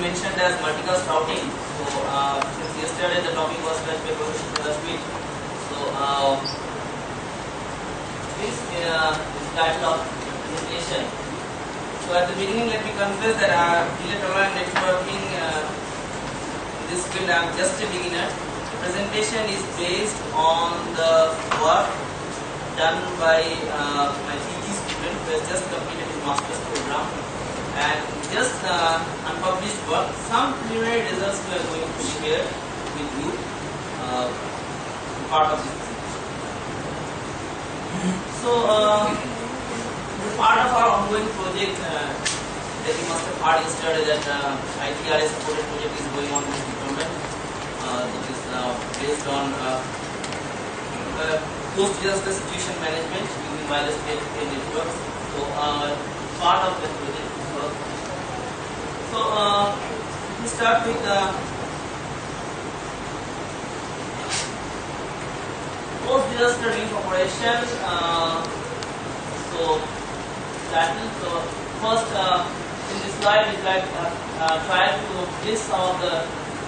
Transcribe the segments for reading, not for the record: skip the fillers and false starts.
mentioned as multicast routing. So since yesterday the topic was touched by Professor Rashmi. So this is title of presentation. So at the beginning, let me confess that delay-tolerant networking in this field I am just a beginner. The presentation is based on the work done by my PG student who has just completed his master's program, and just unpublished work. Some preliminary results we are going to share with you, part of this. So, part of our ongoing project that you must have heard yesterday, that ITRA supported project is going on with the government. That is based on post-disaster situation management using wireless networks. So, part of that project. So, we start with post-disaster relief operation. So, first in this slide is like try to list some of the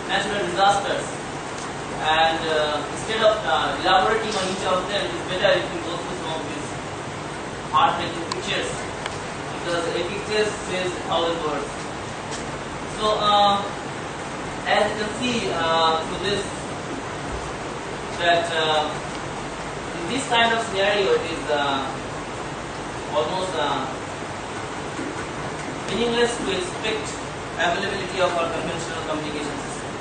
natural disasters, and instead of elaborating on each of them, it's better if you go through some of these heartbreaking pictures, because a picture says 1,000 words. So, as you can see through this, that in this kind of scenario, it is almost meaningless to expect availability of our conventional communication system,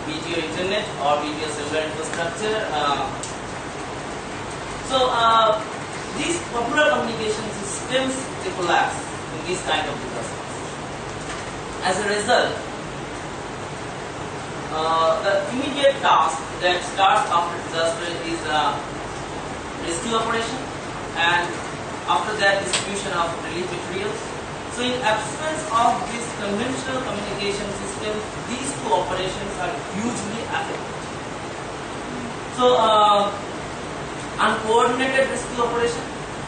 be it your internet or be it your cellular infrastructure. So these popular communication systems, they collapse in this kind of disasters. As a result, the immediate task that starts after disaster is rescue operation, and after that distribution of relief materials. So in absence of this conventional communication system, these two operations are hugely affected. So uncoordinated rescue operation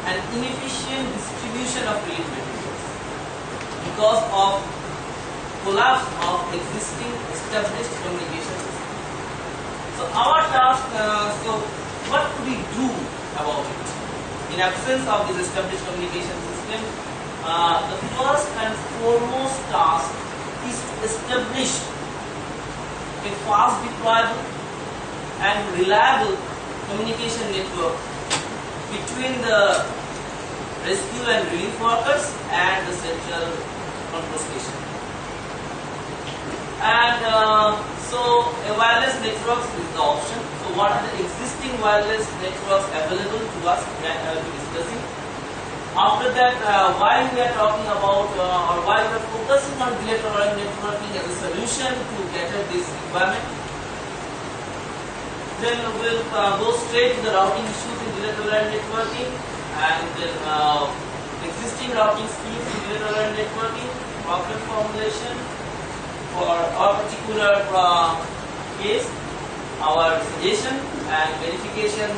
and inefficient distribution of relief materials because of collapse of existing established communication system. So our task, so what could we do about it? In absence of this established communication system, the first and foremost task is to establish a fast deployable and reliable communication network between the rescue and relief workers and the central control station. And so a wireless network is the option. So what are the existing wireless networks available to us we are discussing. After that, why we are talking about or why we are focusing on delay-tolerant networking as a solution to cater this requirement. Then we'll go straight to the routing issues in delay-tolerant networking, and then existing routing schemes in delay-tolerant networking, problem formulation for our particular case, our suggestion and verification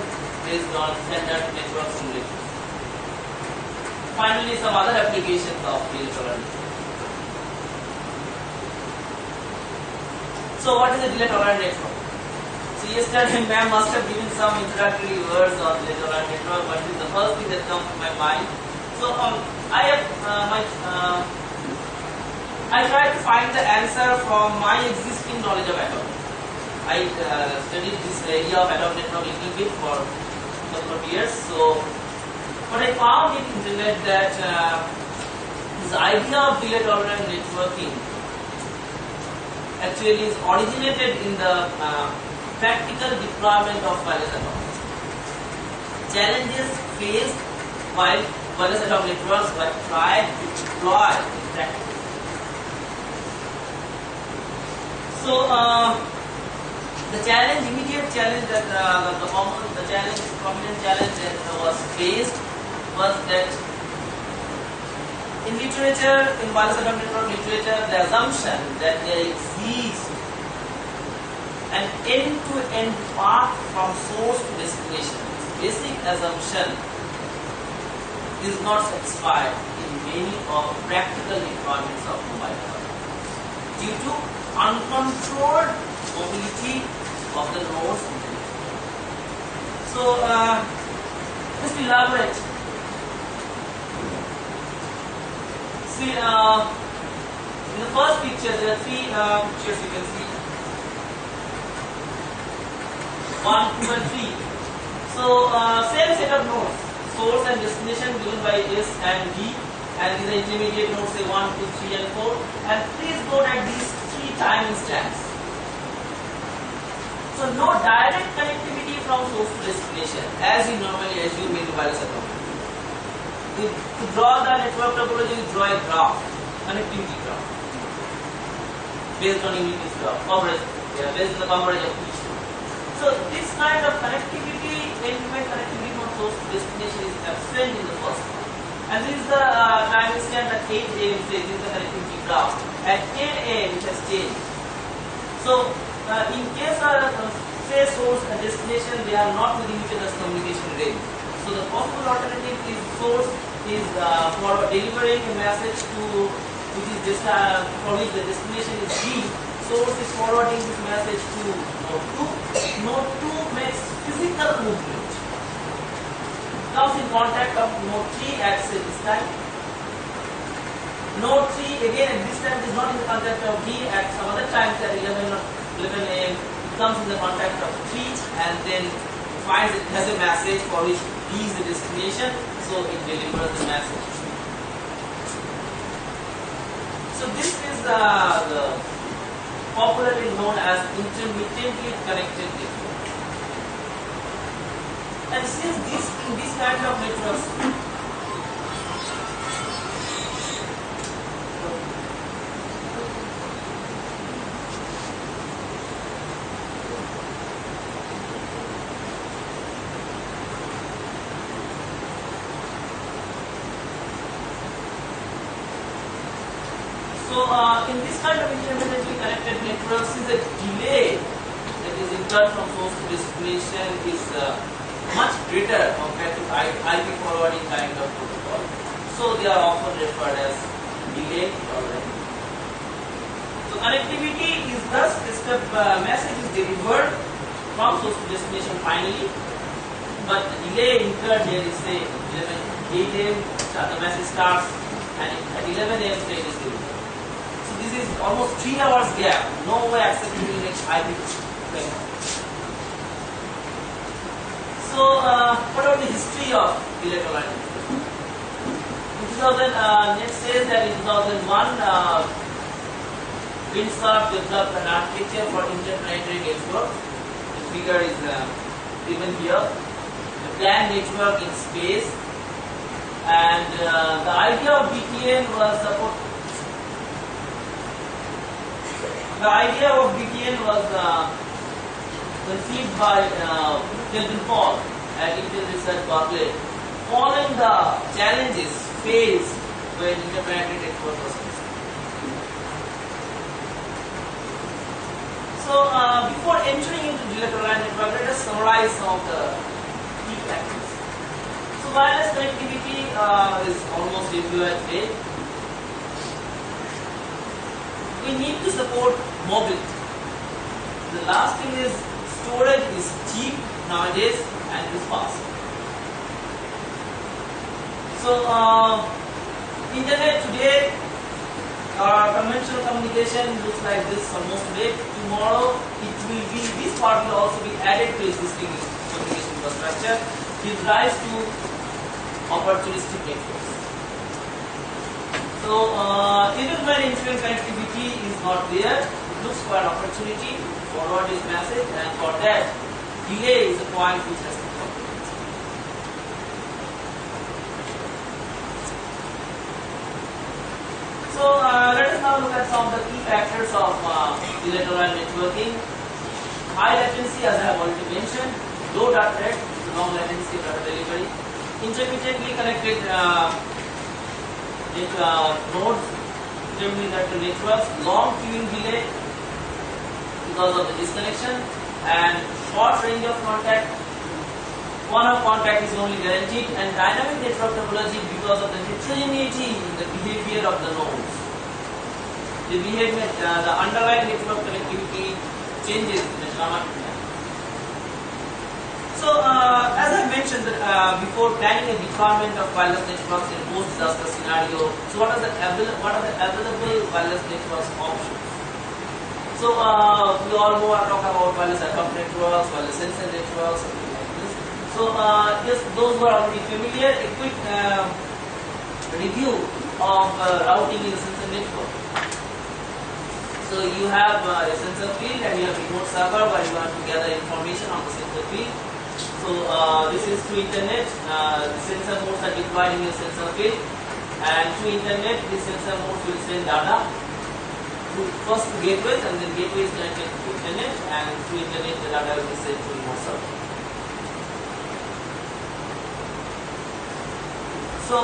based on standard network simulation. Finally, some other applications of delay-tolerant. So, what is a delay-tolerant network? So, yesterday ma'am must have given some introductory words on delay-tolerant network, but this is the first thing that comes to my mind. So, I have I tried to find the answer from my existing knowledge of atom. I studied this area of atom network a little bit for a couple of years. So, but I found in internet that this idea of delay-tolerant networking actually is originated in the practical deployment of wireless atoms. Challenges faced while wireless atom networks were tried to deploy in practice. So the challenge, immediate challenge that prominent challenge that was faced was that in literature, in wireless atom network literature, the assumption that there exists an end-to-end path from source to destination, this basic assumption is not satisfied in many of practical requirements of mobile phone. due to uncontrolled mobility of the nodes in the network. So, just to elaborate, see, in the first picture there are three pictures you can see, 1, 2 and 3. So, same set of nodes, source and destination given by S and D, and these are intermediate nodes, say 1, 2, 3 and 4, and please note at these 3 time instants. So no direct connectivity from source to destination as you normally assume in wireless network. To draw the network topology, you draw a graph, connectivity graph, based on uniqueness graph, coverage, based on the coverage of each node. So this kind of connectivity, end-to-end connectivity from source to destination is absent in the first one. And this is the time instant at 8 am, this is the connectivity graph. At 10 am it has changed. So in case of say source and destination, they are not within each other's communication range. So the possible alternative is source is for delivering a message to which is just for which the destination is D. Source is forwarding this message to node 2. Node 2 makes physical movement. Comes in contact of node 3 at say this time. Node 3 again at this time is not in the contact of D at some other times at 11 am. It comes in the contact of 3 and then finds it has a message for which D is the destination, so it delivers the message. So this is the popularly known as intermittently connected network. And since this kind of networks in this kind of intermittently connected networks, the delay that is incurred from source to destination is much greater compared to IP forwarding kind of protocol. So they are often referred as delay or lag. So connectivity is thus the message is delivered from source to destination finally, but the delay incurred here is say 8 am, the message starts, and at 11 am it is delivered. This is almost 3 hours gap, no way acceptable in IP framework. So, what about the history of bilateral line network? In 2000, it says that in 2001, Winsoft developed an architecture for interplanetary network. The figure is given here. The planned network in space, and the idea of BTN was conceived by Kelvin Paul at Intel Research Berkeley, following the challenges faced when interplanetary network was concerned. So, before entering into bilateral line network, let us summarize some of the key factors. So, wireless connectivity is almost everywhere today. We need to support mobility. The last thing is storage is cheap nowadays and is fast. So, internet today, conventional communication looks like this almost today. Tomorrow, this part will also be added to existing communication infrastructure. Gives rise to opportunistic networks. So, even when end-to-end connectivity is not there, it looks for an opportunity to forward this message, and for that, delay is a point which has to come. So, let us now look at some of the key factors of bilateral line networking. High latency, as I have already mentioned, low data rate, long latency data delivery, intermittently connected nodes, intermittently connected networks, long queuing delay because of the disconnection, and short range of contact. One of contact is only guaranteed, and dynamic network topology because of the heterogeneity in the behavior of the nodes. the behavior, the underlying network connectivity changes in a dramatic manner. So, as I mentioned before, planning a deployment of wireless networks in post-disaster scenario. So, what are the available wireless networks options? So, we all know are talking about wireless atomic networks, wireless sensor networks, something like this. So, yes, those who are already familiar, a quick review of routing in the sensor network. So, you have a sensor field and you have remote server where you want to gather information on the sensor field. So, this is through internet. The sensor modes are deployed in your sensor field, and through internet, the sensor modes will send data first to gateways, and then gateway is connected to internet, and through internet the data will be sent to remote server. So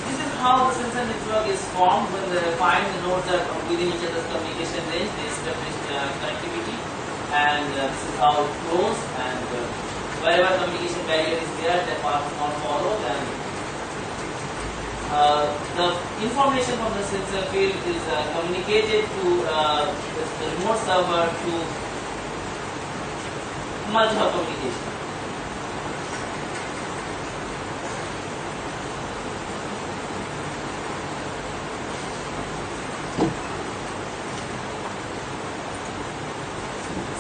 this is how the sensor network is formed. When they find the nodes are within each other's communication range, they establish connectivity, and this is how it flows. And wherever communication barrier is there, that path is not followed, and the information from the sensor field is communicated to the remote server to multi-hop communication.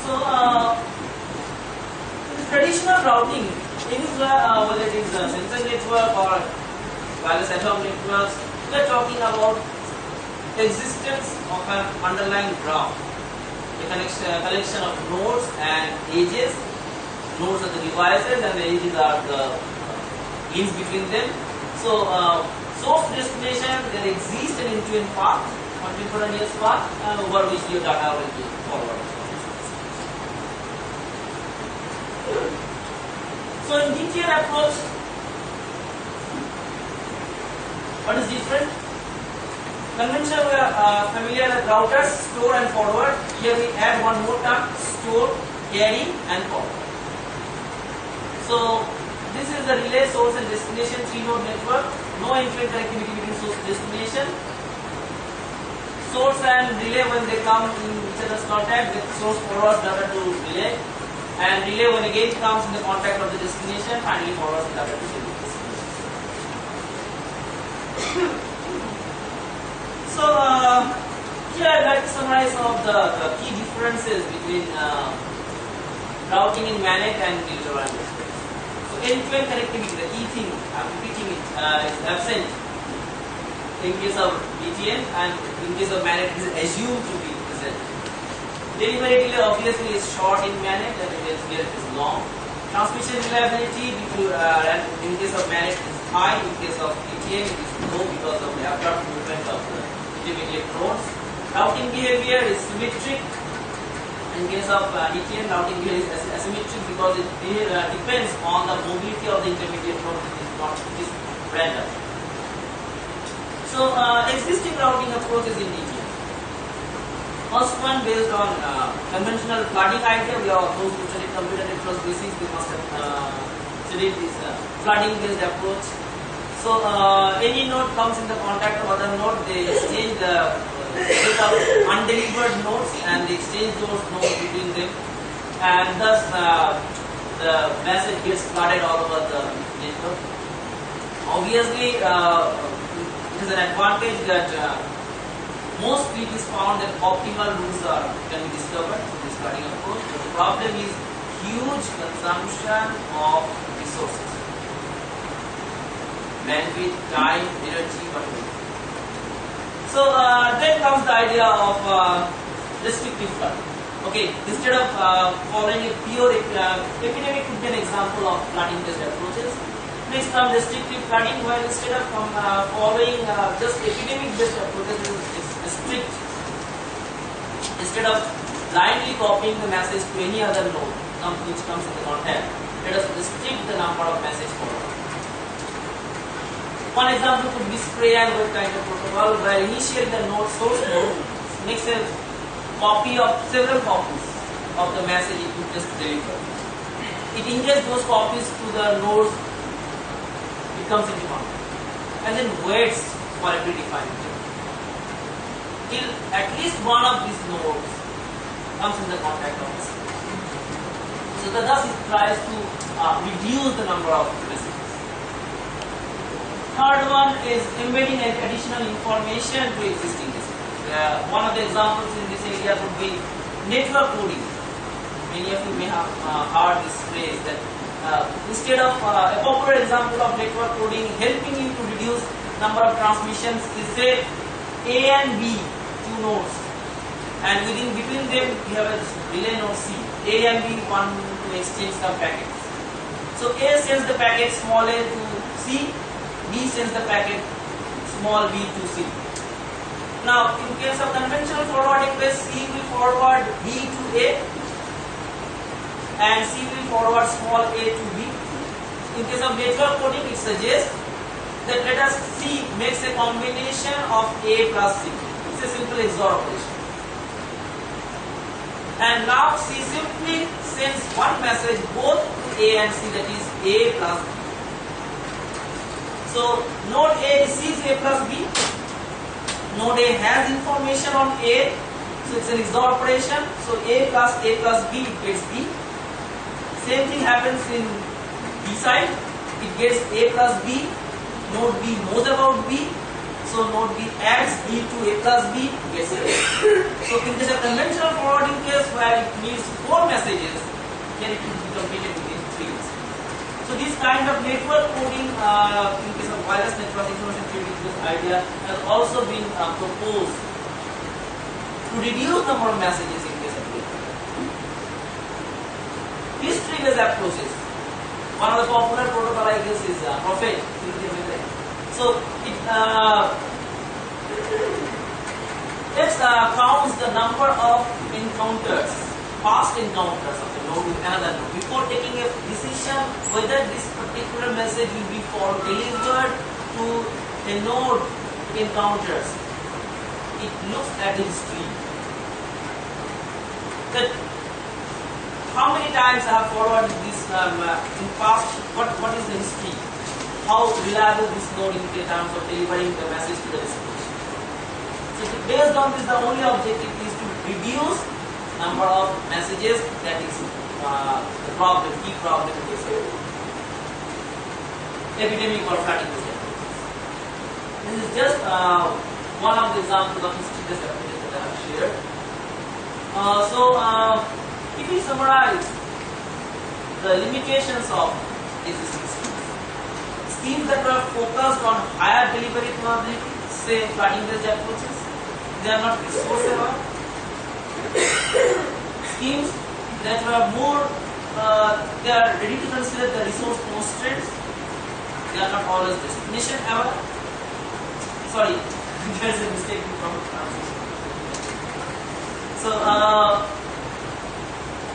So, in traditional routing, whether it is a sensor network or wireless atomic networks, we are talking about existence of an underlying graph, a collection of nodes and edges. Nodes are the devices and the edges are the links between them. So, source to destination, there exists an end-to-end path, contemporaneous path, over which your data will be forwarded. So, in DTN approach, what is different? Conventional, we are familiar with routers, store and forward. Here we add one more term: store, carry, and forward. So, this is the relay source and destination 3-node network. No end-to-end connectivity between source and destination. Source and relay, when they come in each other's contact, the source forwards data to relay, and relay, when again comes in the contact of the destination, finally forwards data to relay. So, here I'd like to summarize some of the key differences between routing in MANET and digital wireless networks. So, end-to-end connectivity, the key thing, I'm repeating it, is absent in case of DTN, and in case of MANET it is assumed to be present. Delivery delay obviously is short in MANET, and here it is long. Transmission reliability in case of MANET is high, in case of DTN it is low because of the abrupt movement of the intermediate nodes. Routing behavior is symmetric. In case of DTN, routing behavior is asymmetric because it depends on the mobility of the intermediate node. It is random. So, existing routing approaches in DTN. First one, based on conventional flooding idea. We are those who studied computer networks basics, they must have studied this flooding based approach. So, any node comes in the contact of other node, they exchange the set of undelivered nodes, and they exchange those nodes between them, and thus the message gets flooded all over the network. Obviously, it is an advantage that most speed is found that optimal routes can be discovered through this flooding approach. But the problem is huge consumption of resources. Bandwidth, time, energy, whatever. So then comes the idea of restrictive flooding. Okay, instead of following a pure epidemic could be an example of flooding-based approaches. Next comes restrictive flooding, where instead of following just epidemic-based approaches, it's strict. Instead of blindly copying the message to any other node which comes in the contact, let us restrict the number of message forward. One example could be spray and wait kind of protocol, where initially the source node makes a copy of several copies of the message it would just deliver. It ingests those copies to the nodes it comes into contact, and then waits for a predefined time. till at least one of these nodes comes in the contact of the secret. So thus it tries to reduce the number of messages. Third one is embedding additional information to existing messages. One of the examples in this area would be network coding. Many of you may have heard this phrase that instead of a popular example of network coding helping you to reduce number of transmissions is say A and B, two nodes, and between them you have a relay node C. A and B want to exchange some packets. So A sends the packet small a to C, B sends the packet small b to C. Now in case of conventional forwarding base, C will forward B to A and C will forward small a to B. In case of network coding, it suggests that let us C makes a combination of A plus C. It's a simple XOR operation. And now C simply sends one message both to A and C, that is A plus B. So node A receives A plus B. Node A has information on A, so it's an XOR operation. So A plus B gets B. Same thing happens in B side. It gets A plus B. Node B knows about B, so node B adds B to A plus B, gets A. So in this conventional forwarding case where it needs 4 messages, then it will be completed within 3 messages. So this kind of network coding in case of wireless network information theory, this idea has also been proposed to reduce number of messages in case of data. History-based approaches. One of the popular protocol I guess is Prophet. So it counts the number of encounters, past encounters of a node with another node before taking a decision whether this particular message will be delivered to a node encounters. It looks at the history. That how many times I have forwarded this in past, what is the history? How reliable this node is in terms of delivering the message to the destination. So based on this, the only objective is to reduce number of messages. That is the problem, key problem in this epidemic or fatigue. This is just one of the examples of history-based approaches that I have shared. If we summarize the limitations of existing schemes that were focused on higher delivery probability, say flooding-based approaches, they are not resource aware. Schemes that were more, they are ready to consider the resource constraints, they are not always destination aware. Sorry, there is a mistake from translation. So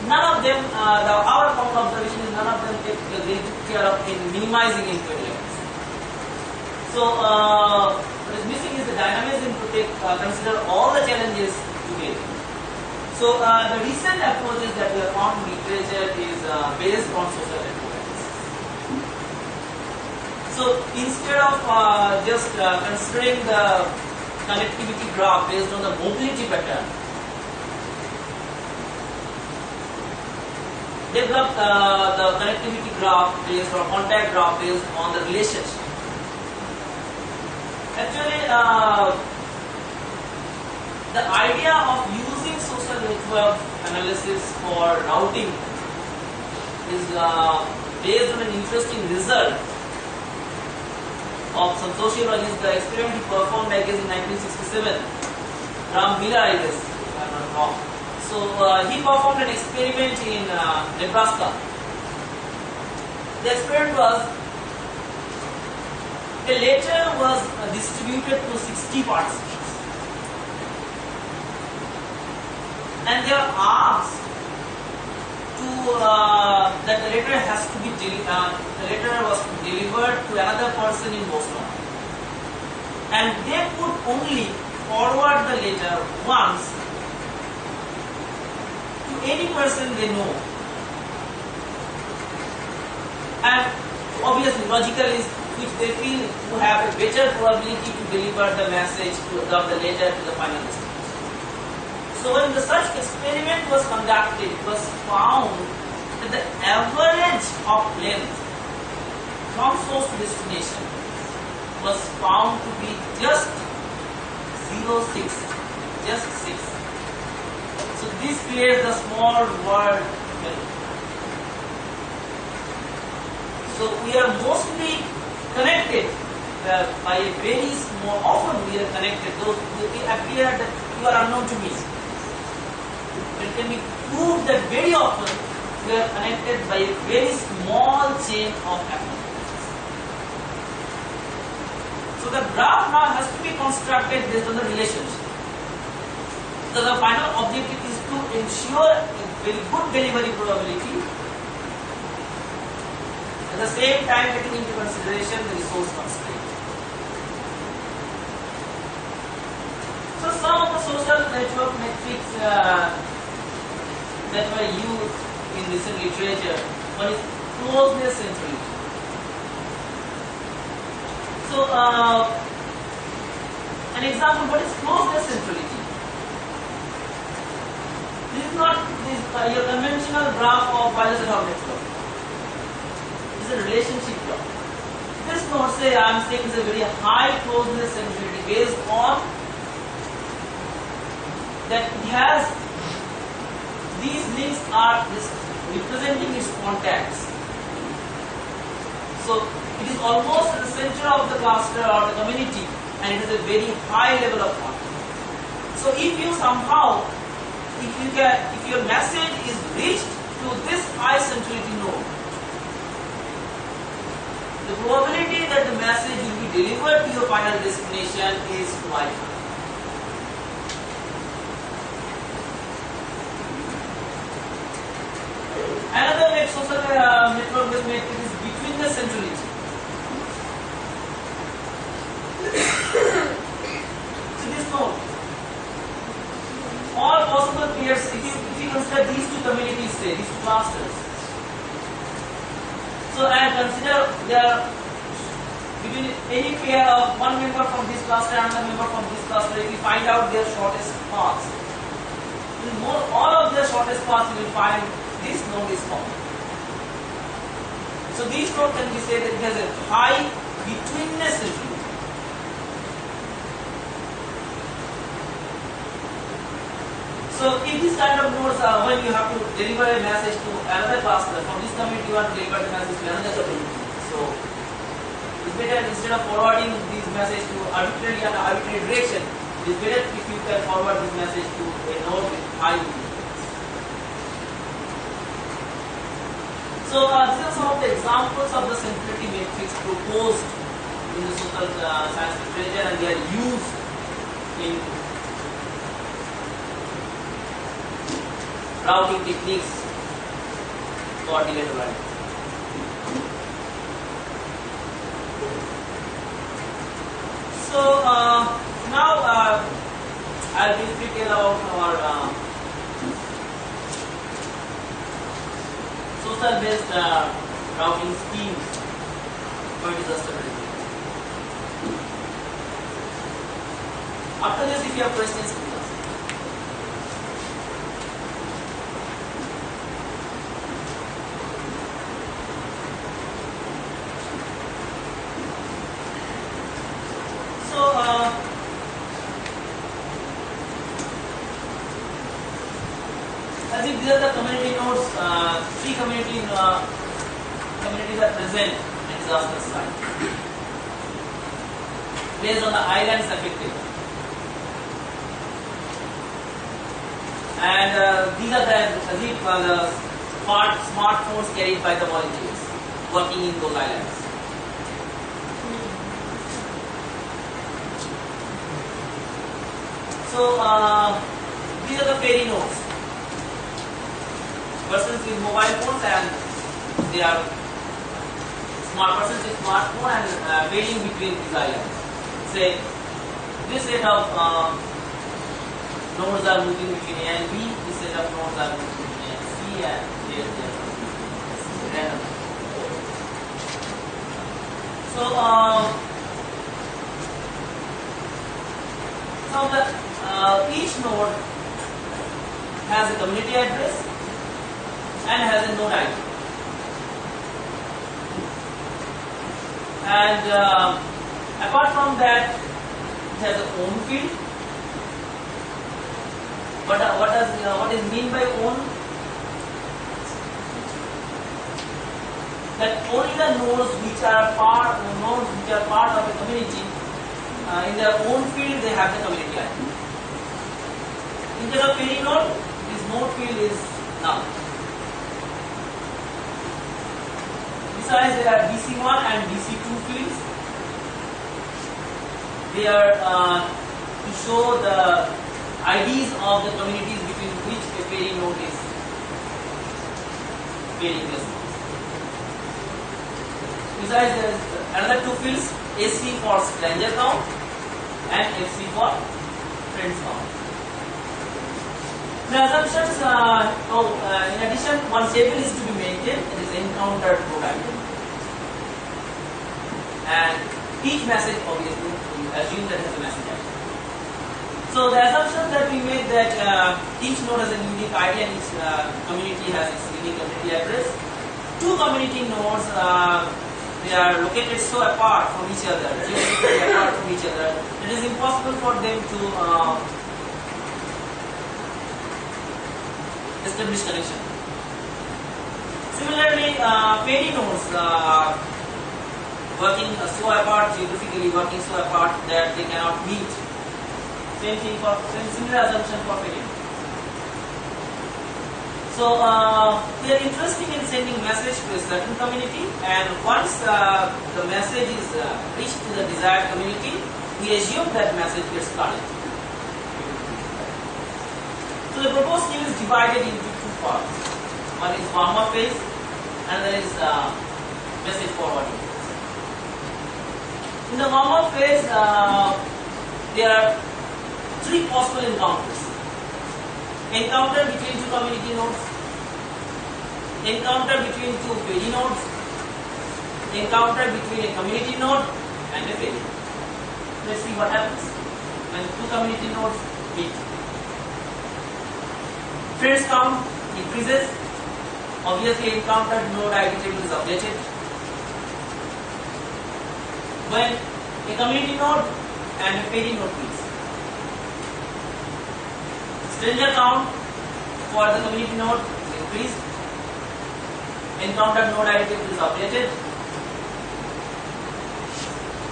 none of them, our common observation is none of them take very good care of in minimizing end-to-end latency. So what is missing is the dynamism to consider all the challenges together. So the recent approaches that we have found in literature is based on social networks. So instead of just considering the connectivity graph based on the mobility pattern, develop the connectivity graph based or contact graph based on the relationship. Actually, the idea of using social network analysis for routing is based on an interesting result of some sociologists. The experiment he performed, I guess, in 1967. Ram Miller, I guess, if I am not wrong. So he performed an experiment in Nebraska. The experiment was a letter was distributed to 60 participants, and they were asked to that the letter has to be the letter was delivered to another person in Boston, and they could only forward the letter once to any person they know. And obviously logical is which they feel to have a better probability to deliver the message of the letter to the final destination. So when the such experiment was conducted, it was found that the average of length from source to destination was found to be just 0.6, just 6. So this creates the small world value. So we are mostly connected by a very small, often we are connected, those who appear that you are unknown to me. It can be proved that very often we are connected by a very small chain of happenings. So the graph now has to be constructed based on the relationship. So the final objective is to ensure a very good delivery probability, at the same time taking into consideration the resource constraint. So some of the social network metrics that were used in recent literature, one is closeness centrality. So an example, what is closeness centrality? This is not your conventional graph of Weiner's network. This is a relationship graph. This node, say I am saying, is a very high closeness centrality based on that it has these links are representing its contacts. So it is almost at the center of the cluster or the community, and it has a very high level of contact. So if you somehow, if your message is reached to this high centrality node, the probability that the message will be delivered to your final destination is quite high. Another social network-based metric is between the centrality. So this node, all possible pairs, if you consider these two communities, say these two clusters. So and consider there are between any pair of one member from this cluster and another member from this cluster, if you find out their shortest paths. In all of their shortest paths, you will find this node is common. So this node can be said that it has a high betweenness centrality. So if this kind of nodes are when you have to deliver a message to another cluster, from this community you want to deliver the message to another community. So it's better, instead of forwarding this message to arbitrary and arbitrary direction, it is better if you can forward this message to a node with high betweenness. So these are some of the examples of the centrality matrix proposed in the social science literature, and they are used in routing techniques for delayed arrival. So now I'll briefly tell about our social-based routing schemes for disaster management. After this, if you have questions, please ask. So, as if these are the community nodes, three communities are present in disaster site based on the islands affected, and these are the smartphones carried by the volunteers working in those islands. So these are the ferry nodes. Persons with mobile phones, and they are persons with smartphone and varying between these islands. Say this set of nodes are moving between A and B. This set of nodes are moving between A and C, and here they are random. So each node has a community address and has a node ID. And apart from that, it has a own field. But what is mean by own? That only the nodes which are part of a community, in their own field they have the community ID. In case of any node, this node field is null. Besides, there are DC1 and DC2 fields. They are to show the IDs of the communities between which a pairing node is pairing this. Besides, there is another two fields, SC for stranger count and FC for friends count. The assumptions, in addition, one table is to be maintained, it is encountered node ID. And each message, obviously, we assume that has a message ID. So the assumption that we made that each node has a unique ID and each community has its unique community address. Two community nodes, they are located so apart from each other, geographically apart from each other, it is impossible for them to establish connection. Similarly, pairing nodes working so apart, geographically working so apart that they cannot meet. Same thing for similar assumption for pairing. So they are interested in sending message to a certain community, and once the message is reached to the desired community, we assume that message gets started. So the proposed scheme is divided into two parts. One is warm-up phase, and there is message forwarding. In the warm-up phase, there are three possible encounters. Encounter between two community nodes, encounter between two pairing nodes, encounter between a community node and a pairing. Let's see what happens when two community nodes meet. Friends count increases. Obviously, encountered node ID table is updated. When a community node and a pairing node meets, stranger count for the community node is increased. Encountered node ID table is updated.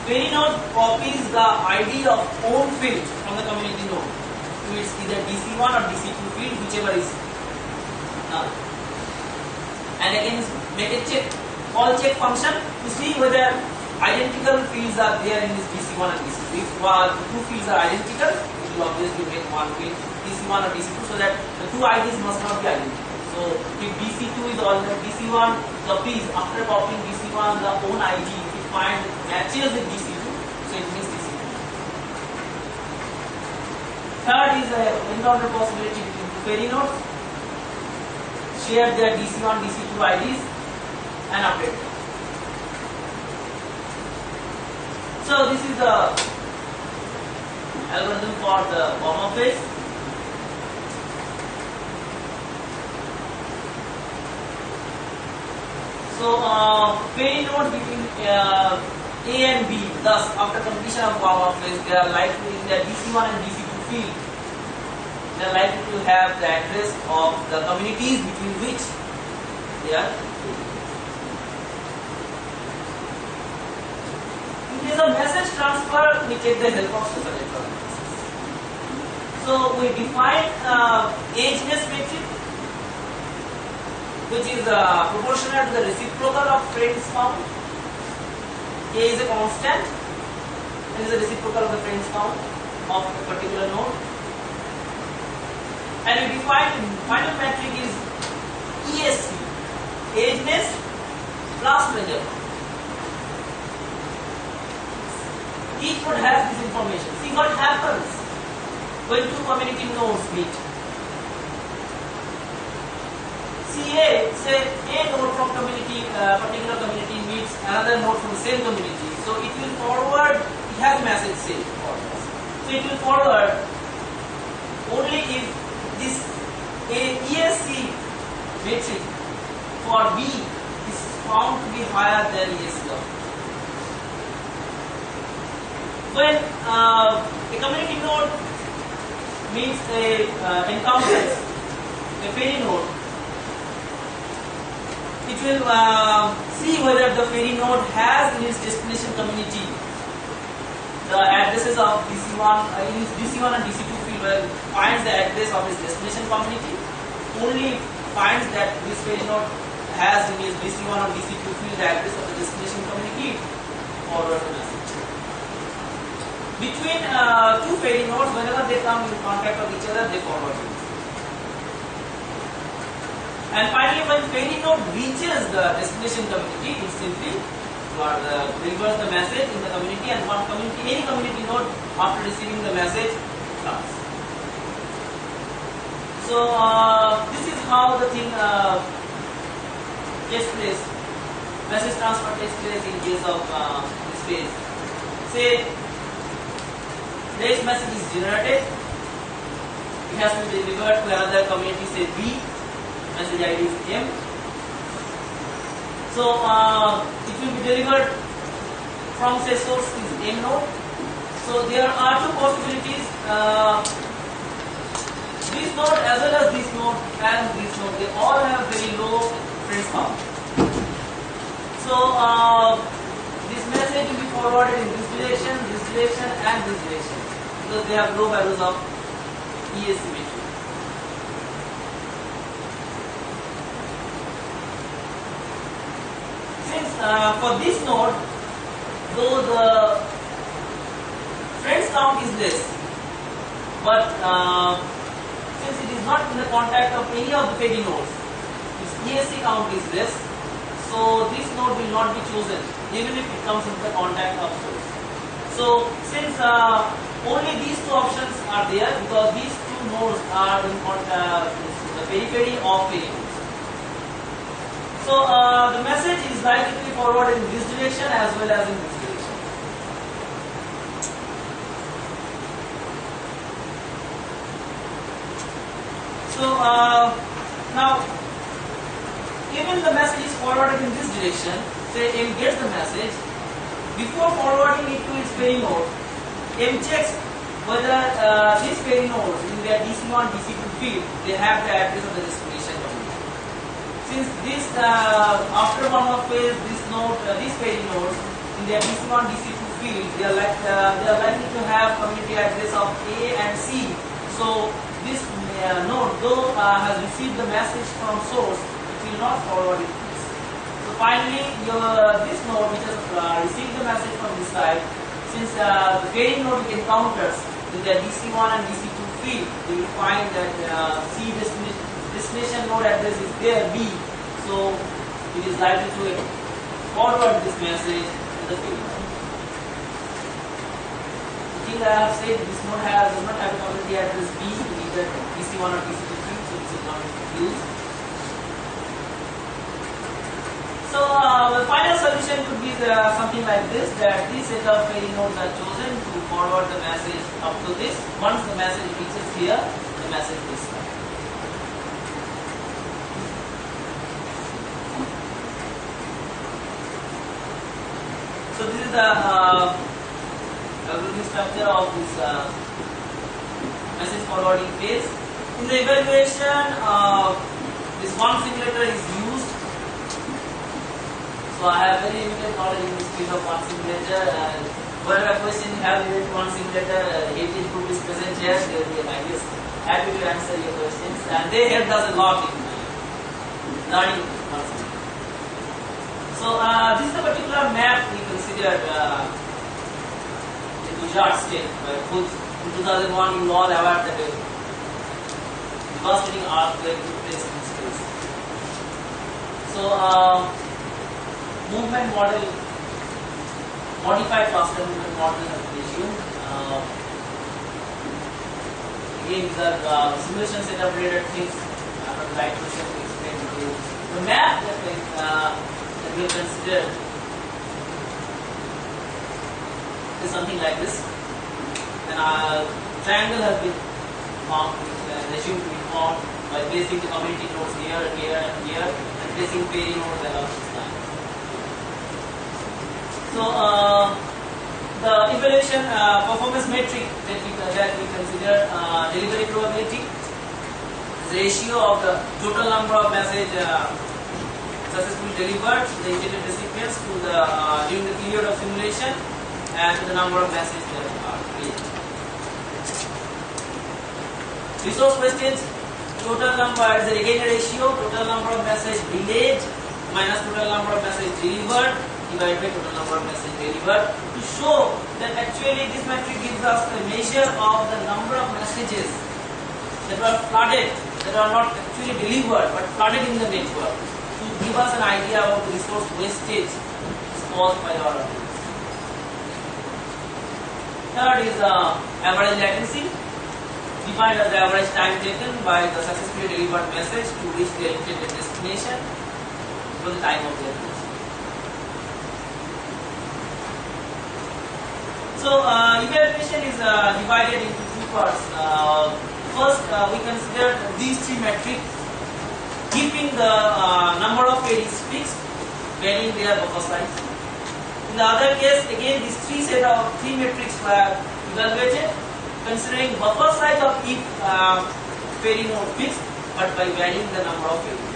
Pairing node copies the ID of own field from the community node to its either DC1 or DC2 field, whichever is null. And again make a call check function to see whether identical fields are there in this DC1 and DC2. If the two fields are identical, it will obviously make one field DC1 or DC2, so that the two IDs must not be identical. So if DC2 is already DC1 copies, after copying DC1 the own ID, if it finds matches with DC2, so it means DC2. Third is a encounter possibility between two pairing nodes, share their DC1, DC2 IDs and update them. So this is the algorithm for the warm-up phase. So pairing nodes between A and B, thus after completion of warm-up phase, they are likely in their DC1 and DC2 field, they are likely to have the address of the communities between which they are. In case of message transfer, we take the help of social network. So we define ageness matrix, which is proportional to the reciprocal of friends count. A is a constant and is a reciprocal of the friends count of a particular node. And we define final metric is ESC, ageness plus stranger count. Each node has this information. See what happens when two community nodes meet. Say a node from community, particular community meets another node from the same community. So it will forward, it has message saved for us. So it will forward only if this A metric for B is found to be higher than ESC of. When a community node meets encounters a fairy node, it will see whether the fairy node has in its destination community the addresses of DC1 in its DC1 and DC2 field, where it finds the address of its destination community. Only finds that this fairy node has in its DC1 or DC2 field the address of the destination community, forward the message. Between two fairy nodes, whenever they come in contact with each other, they forward it. And finally, when fairy node reaches the destination community, it simply delivers the message in the community, and any community node after receiving the message comes. So this is how the thing takes place. Message transfer takes place in case of this phase. Say this message is generated, it has to be delivered to another community, say B. Message ID is M. So it will be delivered from say source is M node. So there are two possibilities. This node as well as this node and this node, they all have very low friends count. So this message will be forwarded in this direction and this direction, because they have low values of ESC matrix. Since for this node, though the friends count is less, but since it is not in the contact of any of the fairy nodes, its ESC count is less, so this node will not be chosen even if it comes into the contact of source. So since only these two options are there, because these two nodes are in the periphery of fairy nodes. So the message is likely to be forwarded in this direction as well as in this direction. So now, even the message is forwarded in this direction, say M gets the message, before forwarding it to its fairy node, M checks whether these fairy nodes in their DC1, DC2 field, they have the address of the destination community. Since this, after one of phase, these fairy nodes in their DC1, DC2 field, they are likely to have community address of A and C. So this node, though has received the message from source, it will not forward it. So finally, this node which has received the message from this side, since the fairy node it encounters with their DC1 and DC2 field, we will find that C destination node address is there, B. So it is likely to forward this message to the field. The thing that I have said, this node does not have a community address B in either DC1 or DC2 field, so this is not used. So the final solution could be something like this, that this set of fairy nodes are chosen to forward the message up to this. Once the message reaches here, the message is coming. So this is the algorithm structure of this message forwarding phase. In the evaluation, this one simulator is used. So I have very limited knowledge in this field of one simulator. Whatever question you have related to one simulator, ATH group is present here. They will be, I guess, happy to answer your questions, and they helped us a lot in learning one simulator. So this is the particular map we considered in Gujarat state, where in 2001 you all aware that a devastating earthquake took place in this place. So movement model, modified cluster movement model has been assumed. Again, these are simulation setup related things. I'm not the right person to explain to you. The map that we have considered is something like this. And a triangle has been found, assumed to be formed by placing the community nodes here and here and here, and placing fairy nodes along this line. So the evaluation performance metric that we consider delivery probability is the ratio of the total number of message successfully delivered to the intended recipients to the during the period of simulation and to the number of messages that are created. Resource wastage, total number is again a ratio, total number of message delayed minus total number of message delivered divided by total number of message delivered, to show that actually this metric gives us a measure of the number of messages that were flooded, that are not actually delivered but flooded in the network, to give us an idea about the resource wastage caused by our approach. Third is average latency, defined as the average time taken by the successfully delivered message to reach their intended destination for the time of their use. So evaluation is divided into two parts. First, we consider these three metrics, keeping the number of queries fixed, varying their buffer size. In the other case, again these three metrics were evaluated, considering buffer size of each query node fixed, but by varying the number of queries.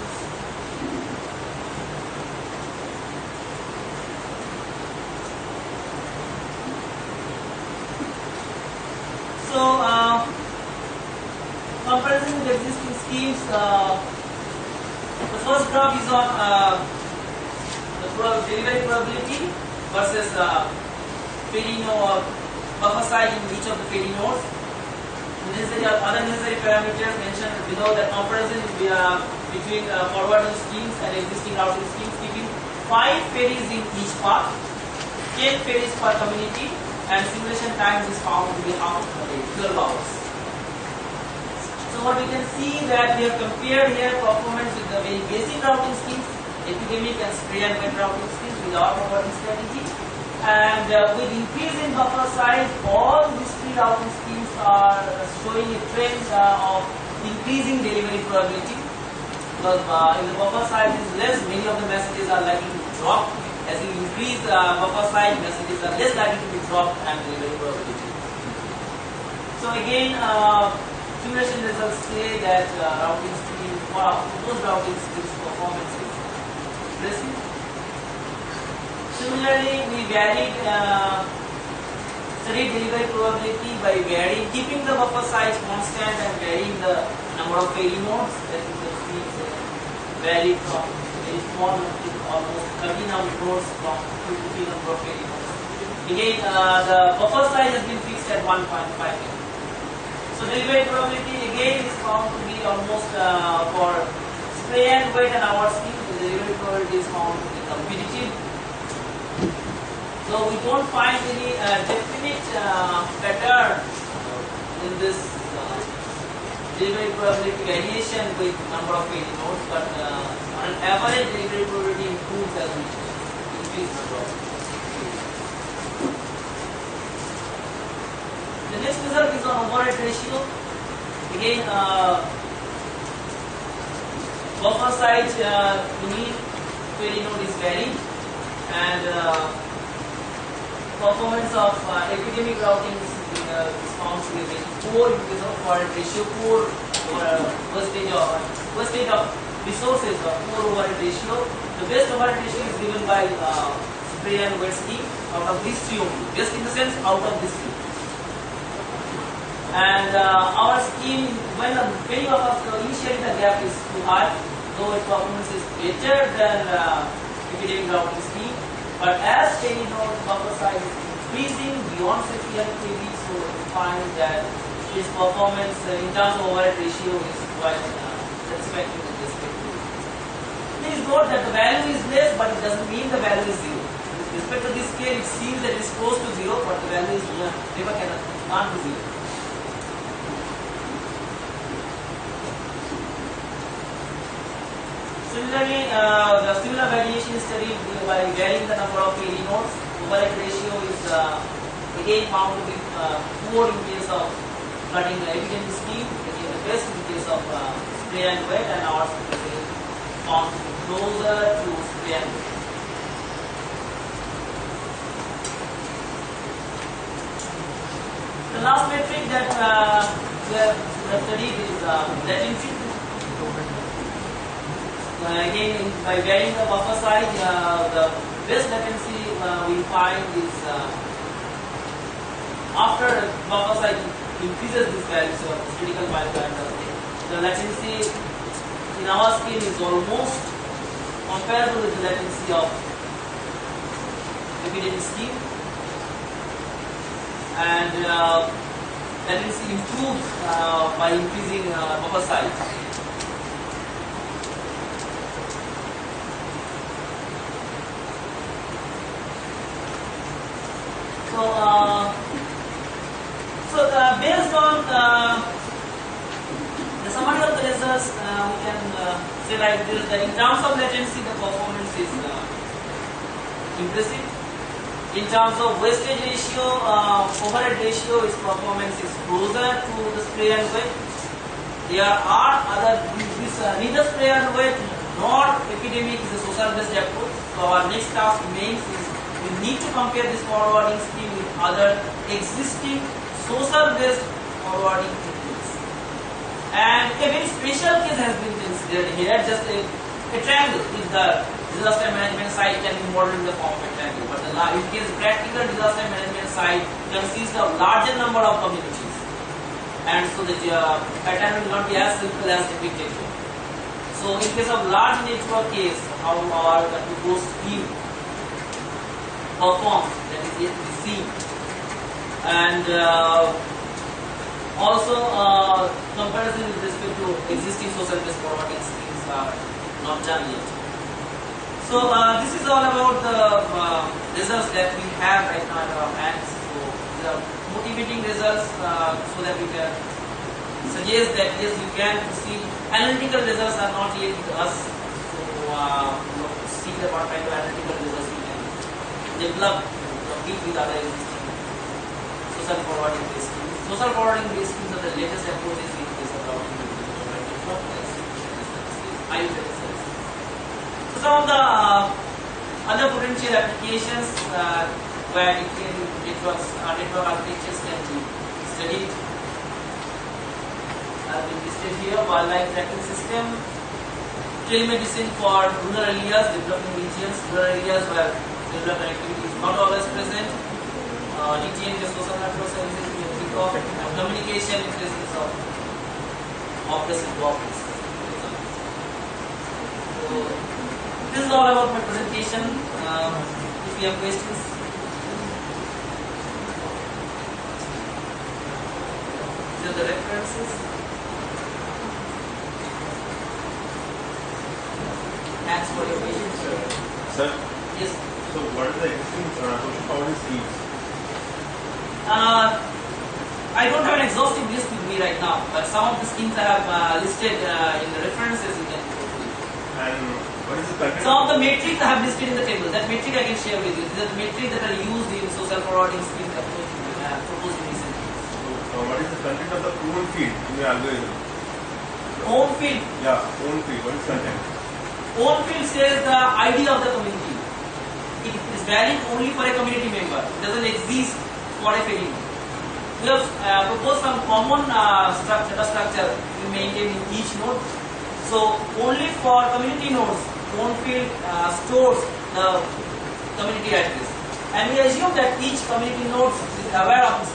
So, comparison with existing schemes, the first graph is on the delivery probability versus query node buffer size in each of the query nodes. Other necessary parameters mentioned below, the comparison between forwarding schemes and existing routing schemes, keeping 5 queries in each path, 10 queries per community, and simulation time is found to be half a day, 12 hours. So what we can see that we have compared here performance with the very basic routing schemes, epidemic and spray and wet routing schemes with our forwarding strategy. And with increase in buffer size, all these three routing schemes are showing a trend of increasing delivery probability. Because if the buffer size is less, many of the messages are likely to drop. As you increase buffer size, messages are less likely to be dropped and delivery probability. So again, simulation results say that routing schemes, most routing schemes performance is impressive. Similarly, we varied studied delivery probability by keeping the buffer size constant and varying the number of query nodes. That you can see is varied from very small to almost 30 nodes from 50 number of query nodes. Again, the buffer size has been fixed at 1.5. So delivery probability again is found to be almost for spray and wet and hour scheme. The delivery probability is found to be competitive. So we don't find any definite pattern in this delivery probability variation with number of query nodes, but on an average delivery probability improves as we increase number of queries. The next result is on overhead ratio. Again, buffer size in each query node is varied, and performance of epidemic routing is found to be very poor in case of overhead ratio, poor wastage of resources, or poor overhead ratio. The best overhead ratio is given by spray and wet scheme out of these three only. Best in the sense out of this three. And our scheme, when initially the gap is too high, though its performance is better than epidemic routing scheme, but as query node buffer size is increasing beyond 50 kb, so we find that its performance in terms of overhead ratio is quite satisfactory with respect to it. Please note that the value is less, but it doesn't mean the value is zero. With respect to this scale, it seems that it is close to zero, but the value is never can't be zero. Similarly, the similar variation is studied by varying the number of query nodes. Overhead ratio is again found to be poor in case of flooding the epidemic scheme, again the best in case of spray and wet, and ours will be found closer to spray and wet. The last metric that we have studied is latency. Again, by varying the buffer size, the best latency we find is after buffer size increases this value, so critical pipeline, the latency in our scheme is almost comparable with the latency of epidemic scheme, and latency improves by increasing buffer size. So, based on the summary of the results, we can say like this: that in terms of latency, the performance is impressive. In terms of wastage ratio, overhead ratio, its performance is closer to the spray and wet. There are other neither spray and wet nor epidemic is a social-based approach. So our next task remains is we need to compare this forwarding scheme with other existing social-based forwarding techniques. And a very special case has been considered here, just a triangle. If the disaster management site can be modeled in the form of a triangle, but in case practical disaster management site consists of larger number of communities, and so the pattern will not be as simple as depicted here. So in case of large network case, how our proposed scheme performs, that is yet to be seen. And also comparison with respect to existing social-based forwarding schemes are not done yet. So this is all about the results that we have right now in our hands. So these are motivating results, so that we can suggest that yes, you can see analytical results are not yet with us. So see what kind of analytical results we can develop to compete with other existing social forwarding based schemes. Social forwarding based schemes are the latest approaches in this routing network. So some of the other potential applications where network architectures can be studied have been listed here: wildlife tracking system, telemedicine for rural areas, developing regions, rural areas where cellular connectivity is not always present, DTN, social network services we can think of, and communication in presence of operation to office. So this is all about my presentation. If you have questions. These are the references. Thanks for your patience. Sir? Yes. So what is the existing social forwarding schemes? I don't have an exhaustive list with me right now, but some of the schemes I have listed in the references you can go through. And what is the content? Some of the metrics I have listed in the table. That metric I can share with you. These are the metrics that are used in social forwarding schemes proposed recently. So what is the content of the own field in the algorithm? Own field. Yeah, own field. What is content? Own field says the ID of the community. It is valid only for a community member. It doesn't exist for a failing. We have proposed some common data structure we maintain in each node. So only for community nodes, own field stores the community address, and we assume that each community node is aware of this